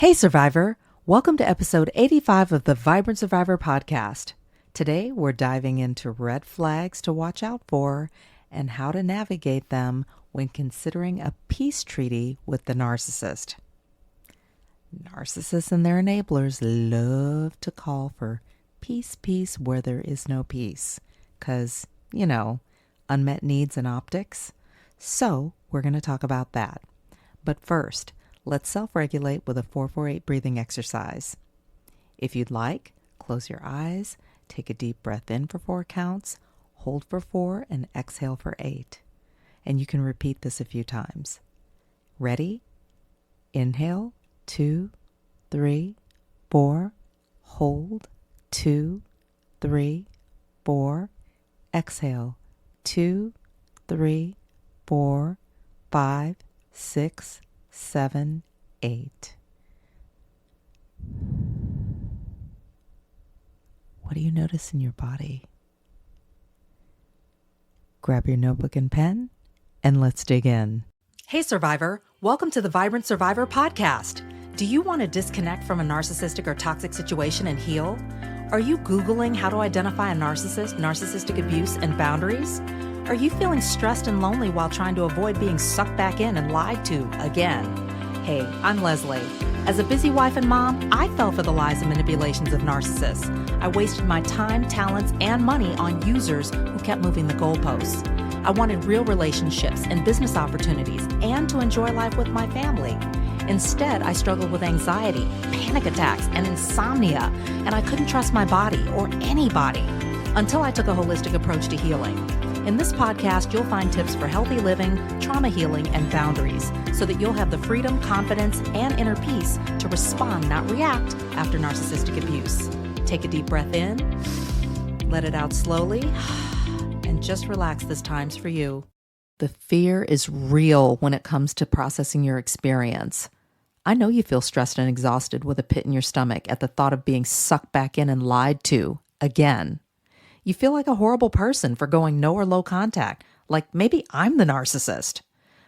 Hey Survivor! Welcome to episode 85 of the Vibrant Survivor podcast. Today we're diving into red flags to watch out for and how to navigate them when considering a peace treaty with the narcissist. Narcissists and their enablers love to call for peace where there is no peace. 'Cause, unmet needs and optics. So we're going to talk about that. But first, let's self-regulate with a 4-4-8 breathing exercise. If you'd like, close your eyes, take a deep breath in for 4 counts, hold for 4, and exhale for 8. And you can repeat this a few times. Ready? Inhale, 2, 3, 4. Hold, 2, 3, 4. Exhale, 2, 3, 4, 5, 6, 7, 8. What do you notice in your body? Grab your notebook and pen, and let's dig in. Hey Survivor, welcome to the Vibrant Survivor podcast. Do you want to disconnect from a narcissistic or toxic situation and heal? Are you Googling how to identify a narcissist, narcissistic abuse, and boundaries? Are you feeling stressed and lonely while trying to avoid being sucked back in and lied to again? Hey, I'm Lesley. As a busy wife and mom, I fell for the lies and manipulations of narcissists. I wasted my time, talents, and money on users who kept moving the goalposts. I wanted real relationships and business opportunities and to enjoy life with my family. Instead, I struggled with anxiety, panic attacks, and insomnia, and I couldn't trust my body or anybody until I took a holistic approach to healing. In this podcast, you'll find tips for healthy living, trauma healing, and boundaries so that you'll have the freedom, confidence, and inner peace to respond, not react, after narcissistic abuse. Take a deep breath in, let it out slowly, and just relax. This time's for you. The fear is real when it comes to processing your experience. I know you feel stressed and exhausted with a pit in your stomach at the thought of being sucked back in and lied to again. You feel like a horrible person for going no or low contact, like maybe I'm the narcissist.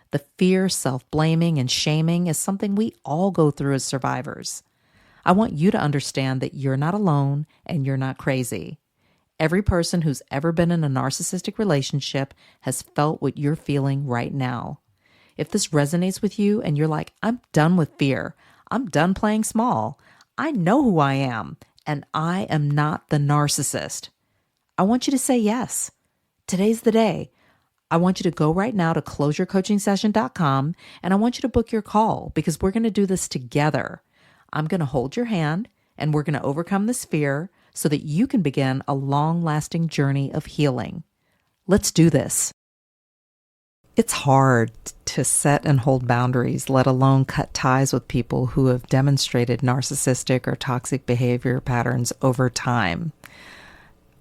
The fear, self-blaming, and shaming is something we all go through as survivors. I want you to understand that you're not alone and you're not crazy. Every person who's ever been in a narcissistic relationship has felt what you're feeling right now. If this resonates with you and you're like, I'm done with fear, I'm done playing small, I know who I am, and I am not the narcissist, I want you to say yes. Today's the day. I want you to go right now to closeyourcoachingsession.com and I want you to book your call because we're going to do this together. I'm going to hold your hand and we're going to overcome this fear so that you can begin a long-lasting journey of healing. Let's do this. It's hard to set and hold boundaries, let alone cut ties with people who have demonstrated narcissistic or toxic behavior patterns over time.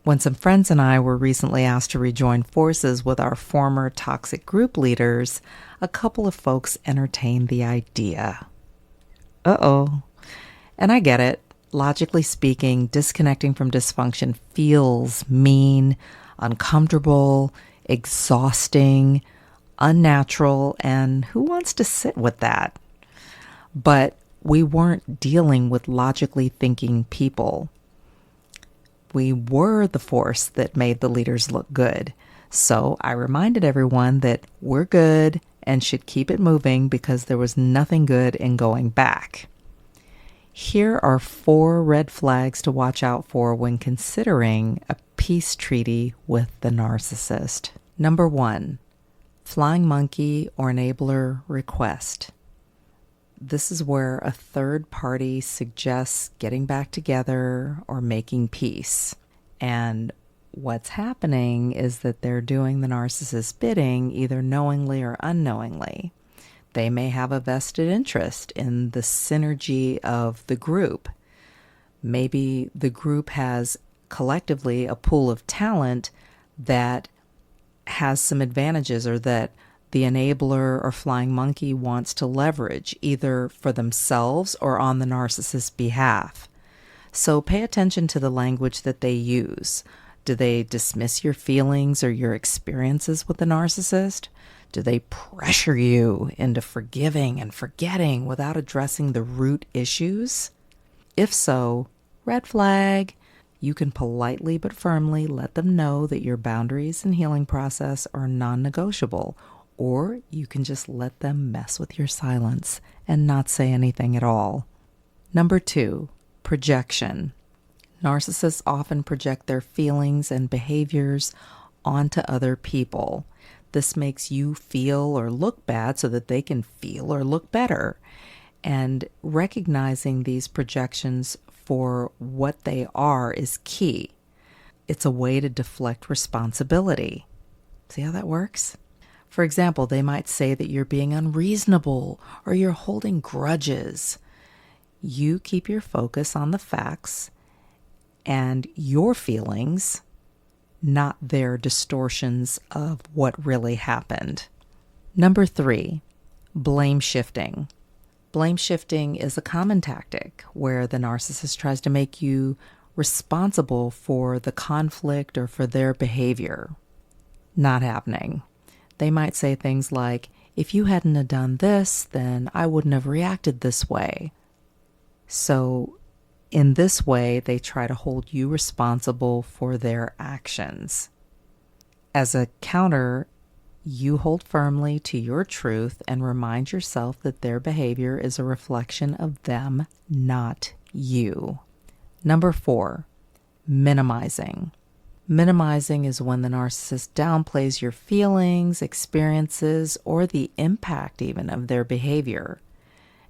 When some friends and I were recently asked to rejoin forces with our former toxic group leaders, a couple of folks entertained the idea. Uh-oh. And I get it. Logically speaking, disconnecting from dysfunction feels mean, uncomfortable, exhausting, unnatural, and who wants to sit with that? But we weren't dealing with logically thinking people. We were the force that made the leaders look good. So I reminded everyone that we're good and should keep it moving because there was nothing good in going back. Here are 4 red flags to watch out for when considering a peace treaty with the narcissist. Number 1, flying monkey or enabler request. This is where a third party suggests getting back together or making peace. And what's happening is that they're doing the narcissist's bidding either knowingly or unknowingly. They may have a vested interest in the synergy of the group. Maybe the group has collectively a pool of talent that has some advantages or that the enabler or flying monkey wants to leverage either for themselves or on the narcissist's behalf. So pay attention to the language that they use. Do they dismiss your feelings or your experiences with the narcissist? Do they pressure you into forgiving and forgetting without addressing the root issues? If so, red flag. You can politely but firmly let them know that your boundaries and healing process are non-negotiable, or you can just let them mess with your silence and not say anything at all. Number 2, projection. Narcissists often project their feelings and behaviors onto other people. This makes you feel or look bad so that they can feel or look better. And recognizing these projections for what they are is key. It's a way to deflect responsibility. See how that works? For example, they might say that you're being unreasonable or you're holding grudges. You keep your focus on the facts and your feelings, not their distortions of what really happened. Number 3, blame shifting. Blame shifting is a common tactic where the narcissist tries to make you responsible for the conflict or for their behavior. Not happening. They might say things like, if you hadn't have done this, then I wouldn't have reacted this way. So in this way, they try to hold you responsible for their actions. As a counter, you hold firmly to your truth and remind yourself that their behavior is a reflection of them, not you. Number 4, minimizing. Minimizing is when the narcissist downplays your feelings, experiences, or the impact even of their behavior.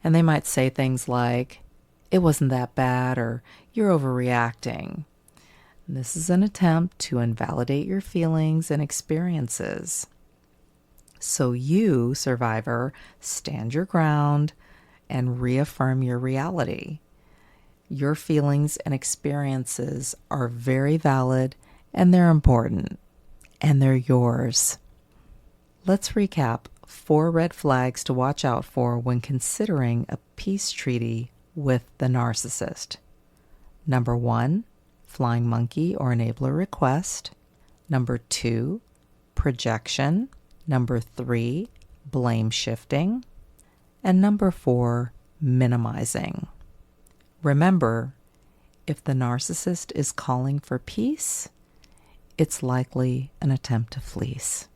And they might say things like, it wasn't that bad, or you're overreacting. This is an attempt to invalidate your feelings and experiences. So you, survivor, stand your ground and reaffirm your reality. Your feelings and experiences are very valid and they're important and they're yours. Let's recap 4 red flags to watch out for when considering a peace treaty with the narcissist. Number 1, flying monkey or enabler request. Number 2, projection. Number 3, blame shifting. And number 4, minimizing. Remember, if the narcissist is calling for peace, it's likely an attempt to fleece.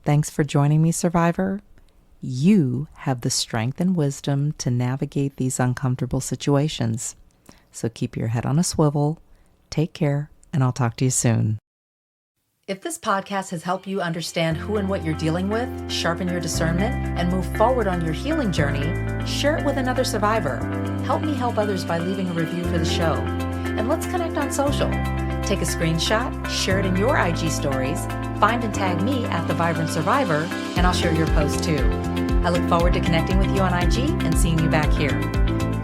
Thanks for joining me, survivor. You have the strength and wisdom to navigate these uncomfortable situations. So keep your head on a swivel, take care, and I'll talk to you soon. If this podcast has helped you understand who and what you're dealing with, sharpen your discernment, and move forward on your healing journey, share it with another survivor. Help me help others by leaving a review for the show. And let's connect on social. Take a screenshot, share it in your IG stories, find and tag me at The Vibrant Survivor, and I'll share your post too. I look forward to connecting with you on IG and seeing you back here.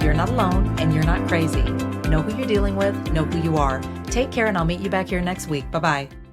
You're not alone and you're not crazy. Know who you're dealing with, know who you are. Take care and I'll meet you back here next week. Bye-bye.